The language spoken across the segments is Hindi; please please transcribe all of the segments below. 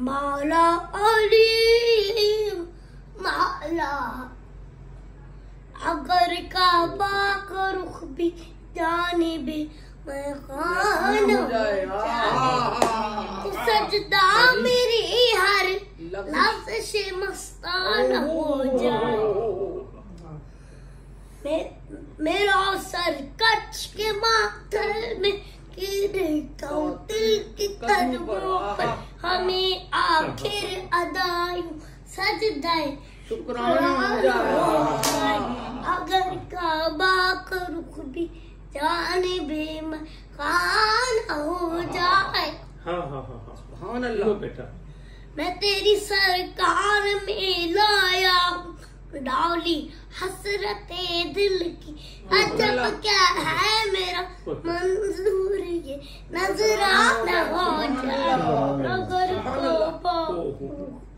मौला अली मौला, अगर काबा का रुख भी जानिबे मैं खाना हो जाए, तो सजदा मेरी हर लफ्ज़ से मस्ताना हो जाए। मेरा सर कच्छ के माथल में गिरता हूँ दिल के कदमों पर, हमें आखिर अदायूं सजदाए शुक्राना हो जाए। अगर काबा का रुख भी जानिबे मैं खाना हो जाए। सुभान अल्लाह बेटा, मैं तेरी सरकार में लाया डाली हसरते दिल की, अजब क्या है मेरा मंजूर ये नजराना हो जाए। अगर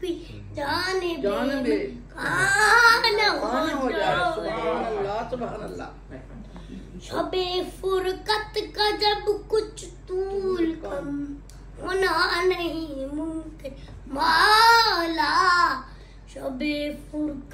भी जानिबे खाना हो जाए। सुभान अल्लाह। शबे फुरकत का जब कुछ तूल कम होना नहीं मुमकिन मौला, शबे फुरकत